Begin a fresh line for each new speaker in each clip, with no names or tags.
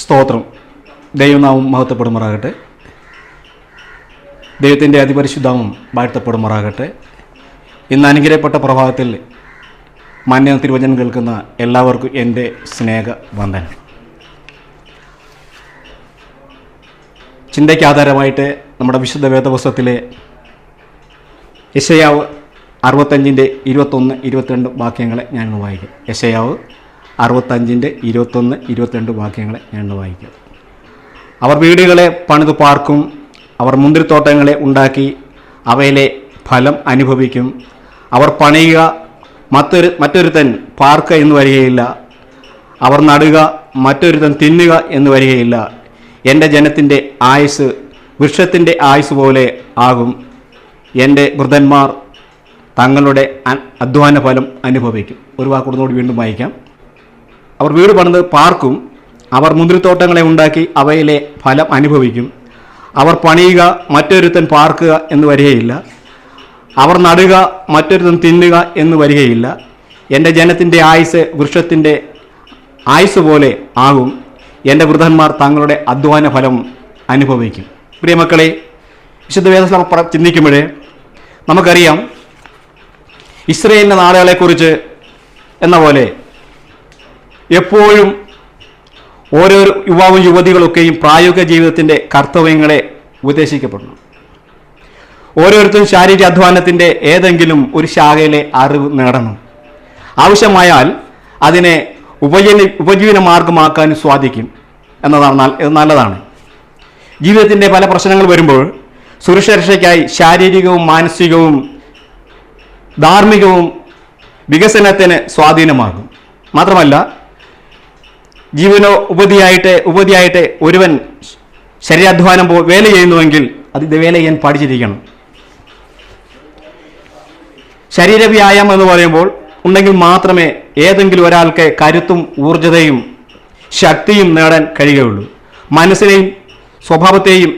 സ്തോത്രം. ദൈവനാമം മഹത്വപ്പെടുമാറാകട്ടെ. ദൈവത്തിൻ്റെ അതിപരിശുദ്ധവും വാഴ്ത്തപ്പെടുമാറാകട്ടെ. ഇന്ന് അനുഗ്രഹപ്പെട്ട പ്രഭാതത്തിൽ മാന്യ തിരുവചനം കേൾക്കുന്ന എല്ലാവർക്കും എൻ്റെ സ്നേഹവന്ദനം. ചിന്തയ്ക്ക് ആധാരമായിട്ട് നമ്മുടെ വിശുദ്ധ വേദപുസ്തകത്തിലെ യെശയ്യാവ് 65-21-22 വാക്യങ്ങളെ ഞാൻ വായിക്കാം. യെശയ്യാവ് 65-21-22 വാക്യങ്ങളെ ഞാൻ വായിക്കാം. അവർ വീടുകളെ പണിതു പാർക്കും, അവർ മുന്തിരിത്തോട്ടങ്ങളെ ഉണ്ടാക്കി അവയിലെ ഫലം അനുഭവിക്കും. അവർ പണിയുക, മറ്റൊരുത്തൻ പാർക്കുക എന്ന് വരികയില്ല. അവർ നടുക, മറ്റൊരുത്തൻ തിന്നുക എന്ന് വരികയില്ല. എൻ്റെ ജനത്തിൻ്റെ ആയുസ് വൃക്ഷത്തിൻ്റെ ആയുസ് പോലെ ആകും. എൻ്റെ വൃദ്ധന്മാർ തങ്ങളുടെ അധ്വാന ഫലം അനുഭവിക്കും. ഒരു വാക്കുകൂടി വീണ്ടും വായിക്കാം. അവർ വീട് പണിത് പാർക്കും, അവർ മുന്തിരിത്തോട്ടങ്ങളെ ഉണ്ടാക്കി അവയിലെ ഫലം അനുഭവിക്കും. അവർ പണിയുക, മറ്റൊരുത്തൻ പാർക്കുക എന്ന് വരികയില്ല. അവർ നടുക, മറ്റൊരുത്തൻ തിന്നുക എന്ന് വരികയില്ല. എൻ്റെ ജനത്തിൻ്റെ ആയുസ് വൃക്ഷത്തിൻ്റെ ആയുസ് പോലെ ആകും. എൻ്റെ വൃദ്ധന്മാർ തങ്ങളുടെ അധ്വാന ഫലം അനുഭവിക്കും. പ്രിയമക്കളെ, വിശുദ്ധ വേദപുസ്തകം ചിന്തിക്കുമ്പോഴേ നമുക്കറിയാം, ഇസ്രായേലിൻ്റെ നാളുകളെക്കുറിച്ച് എന്ന പോലെ എപ്പോഴും ഓരോ യുവാവും യുവതികളൊക്കെയും പ്രായോഗിക ജീവിതത്തിൻ്റെ കർത്തവ്യങ്ങളെ ഉപദേശിക്കപ്പെടുന്നു. ഓരോരുത്തരും ശാരീരിക അധ്വാനത്തിൻ്റെ ഏതെങ്കിലും ഒരു ശാഖയിലെ അറിവ് നേടണം. ആവശ്യമായാൽ അതിനെ ഉപജീവന മാർഗമാക്കാൻ സാധിക്കും എന്നതാണ് നല്ലതാണ്. ജീവിതത്തിൻ്റെ പല പ്രശ്നങ്ങൾ വരുമ്പോൾ സുരക്ഷയ്ക്കായി ശാരീരികവും മാനസികവും ധാർമ്മികവും വികസനത്തിന് സ്വാധീനമാകും. മാത്രമല്ല, ഉപതിയായിട്ട് ഒരുവൻ ശരീരാധ്വാനം വേല ചെയ്യുന്നുവെങ്കിൽ അത് വേല ചെയ്യാൻ പഠിച്ചിരിക്കണം. ശരീരവ്യായാമം എന്ന് പറയുമ്പോൾ ഉണ്ടെങ്കിൽ മാത്രമേ ഏതെങ്കിലും ഒരാൾക്ക് കരുത്തും ഊർജ്ജതയും ശക്തിയും നേടാൻ കഴിയുകയുള്ളൂ. മനസ്സിനെയും സ്വഭാവത്തെയും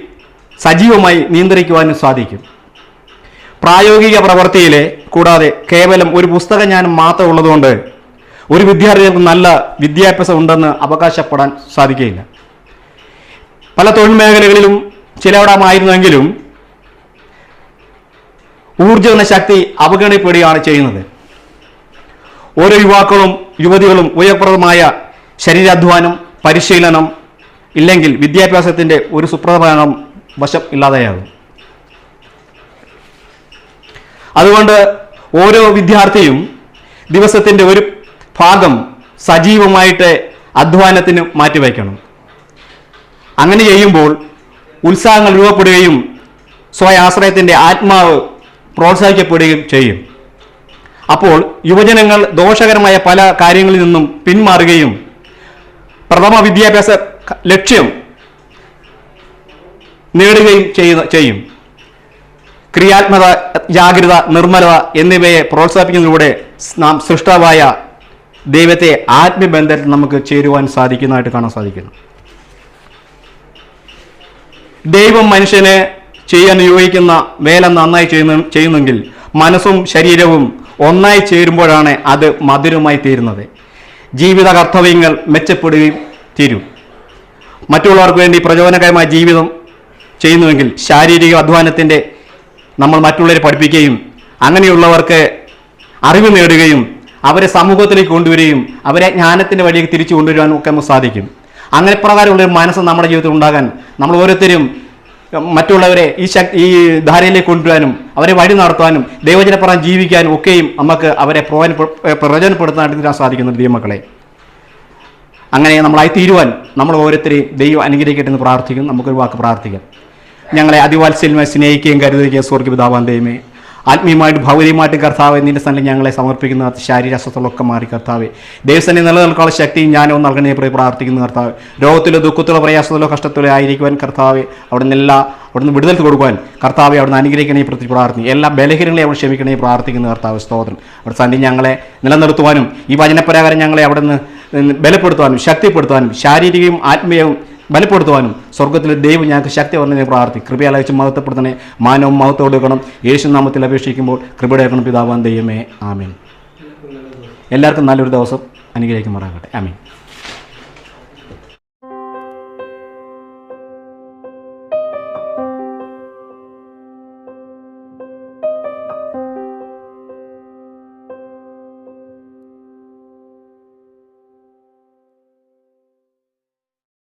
സജീവമായി നിയന്ത്രിക്കുവാനും സാധിക്കും. പ്രായോഗിക പ്രവൃത്തിയിലെ കൂടാതെ കേവലം ഒരു പുസ്തകജ്ഞാനം മാത്രം ഉള്ളതുകൊണ്ട് ഒരു വിദ്യാർത്ഥികൾക്ക് നല്ല വിദ്യാഭ്യാസം ഉണ്ടെന്ന് അവകാശപ്പെടാൻ സാധിക്കുകയില്ല. പല തൊഴിൽ മേഖലകളിലും ചിലവിടമായിരുന്നെങ്കിലും ഊർജ്ജ ശക്തി അവഗണിക്കപ്പെടുകയാണ് ചെയ്യുന്നത്. ഓരോ യുവാക്കളും യുവതികളും ഉപയോഗപ്രദമായ ശരീരാധ്വാനം പരിശീലനം ഇല്ലെങ്കിൽ വിദ്യാഭ്യാസത്തിൻ്റെ ഒരു സുപ്രധാന വശം ഇല്ലാതെയാകും. അതുകൊണ്ട് ഓരോ വിദ്യാർത്ഥിയും ദിവസത്തിൻ്റെ ഒരു ഭാഗം സജീവമായിട്ട് അധ്വാനത്തിന് മാറ്റിവയ്ക്കണം. അങ്ങനെ ചെയ്യുമ്പോൾ ഉത്സാഹങ്ങൾ രൂപപ്പെടുകയും സ്വയാശ്രയത്തിൻ്റെ ആത്മാവ് പ്രോത്സാഹിക്കപ്പെടുകയും ചെയ്യും. അപ്പോൾ യുവജനങ്ങൾ ദോഷകരമായ പല കാര്യങ്ങളിൽ നിന്നും പിന്മാറുകയും പ്രഥമ വിദ്യാഭ്യാസ ലക്ഷ്യം നേടുകയും ചെയ്യും. ക്രിയാത്മക, ജാഗ്രത, നിർമ്മലത എന്നിവയെ പ്രോത്സാഹിപ്പിക്കുന്നതിലൂടെ നാം സൃഷ്ടാവായ ദൈവത്തെ ആത്മബന്ധത്തിൽ നമുക്ക് ചേരുവാൻ സാധിക്കുന്നതായിട്ട് കാണാൻ സാധിക്കുന്നു. ദൈവം മനുഷ്യനെ ചെയ്യാൻ നിയോഗിക്കുന്ന വേല നന്നായി ചെയ്യുന്നെങ്കിൽ മനസ്സും ശരീരവും ഒന്നായി ചേരുമ്പോഴാണ് അത് മധുരമായി തീരുന്നത്. ജീവിത കർത്തവ്യങ്ങൾ മെച്ചപ്പെടുകയും തീരും. മറ്റുള്ളവർക്ക് വേണ്ടി പ്രചോദനകരമായ ജീവിതം ചെയ്യുന്നുവെങ്കിൽ ശാരീരിക അധ്വാനത്തിൻ്റെ നമ്മൾ മറ്റുള്ളവരെ പഠിപ്പിക്കുകയും അങ്ങനെയുള്ളവർക്ക് അറിവ് നേടുകയും അവരെ സമൂഹത്തിലേക്ക് കൊണ്ടുവരികയും അവരെ ജ്ഞാനത്തിൻ്റെ വഴിയേക്ക് തിരിച്ചു കൊണ്ടുവരുവാനും ഒക്കെ നമുക്ക് സാധിക്കും. അങ്ങനെ പ്രകാരമുള്ളൊരു മനസ്സ് നമ്മുടെ ജീവിതത്തിൽ ഉണ്ടാകാൻ നമ്മൾ ഓരോരുത്തരും മറ്റുള്ളവരെ ഈ ധാരയിലേക്ക് കൊണ്ടുവരാനും അവരെ വഴി നടത്താനും ദൈവജനപ്രകാരം ജീവിക്കാനും ഒക്കെയും നമുക്ക് അവരെ പ്രയോജനപ്പെടുത്താനായിട്ട് സാധിക്കുന്നു. ദൈവമക്കളെ, അങ്ങനെ നമ്മളായി തീരുവാൻ നമ്മൾ ഓരോരുത്തരെയും ദൈവം അനുഗ്രഹിക്കട്ടെ എന്ന് പ്രാർത്ഥിക്കുന്നു. നമുക്കൊരു വാക്ക് പ്രാർത്ഥിക്കാം. ഞങ്ങളെ അതിവാത്സല്യമായി സ്നേഹിക്കുകയും കരുതുകയും സ്വർഗ്ഗപിതാവാൻ ദൈവമേ, ആത്മീയമായിട്ട് ഭൗതികമായിട്ട് കർത്താവ് നിന്റെ സ്ഥലം ഞങ്ങളെ സമർപ്പിക്കുന്ന ശാരീരിക അസ്വസ്ഥകളൊക്കെ മാറി കർത്താവ് ദൈവസ്ഥനെ നിലനിൽക്കാനുള്ള ശക്തിയും ജ്ഞാനവും നൽകണേ പ്രാർത്ഥിക്കുന്നു. കർത്താവ് രോഗത്തിലോ ദുഃഖത്തിലോ പ്രയാസത്തിലോ കഷ്ടത്തിലോ ആയിരിക്കുവാൻ കർത്താവ് അവിടുന്ന് വിടുതൽ കൊടുക്കുവാൻ കർത്താവെ അവിടുന്ന് അനുഗ്രഹിക്കണേ പ്രാർത്ഥിക്കും. എല്ലാ ബലഹീനങ്ങളെ അവിടെ ക്ഷമിക്കണേ പ്രാർത്ഥിക്കുന്നു. കർത്താവ് സ്തോത്രം. അവിടെ സന്ധി ഞങ്ങളെ നിലനിർത്തുവാനും ഈ വചനപ്രകാരം ഞങ്ങളെ അവിടെ നിന്ന് ബലപ്പെടുത്തുവാനും ശക്തിപ്പെടുത്തുവാനും ശാരീരികവും ആത്മീയവും ബലപ്പെടുത്തുവാനും സ്വർഗ്ഗത്തിലെ ദൈവം ഞങ്ങൾക്ക് ശക്തി വന്നതിനെ പ്രാർത്ഥി കൃപയാൽ അയച്ച് മഹത്വപ്പെടുത്തണേ. മാനവും മഹത്വം കൊടുക്കണം. യേശുനാമത്തിൽ അപേക്ഷിക്കുമ്പോൾ കൃപയുടെ ഇറങ്ങണം പിതാവാൻ ദൈവമേ. ആമീൻ. എല്ലാവർക്കും നല്ലൊരു ദിവസം അനുഗ്രഹിക്കുമാറാകട്ടെ. ആമീൻ.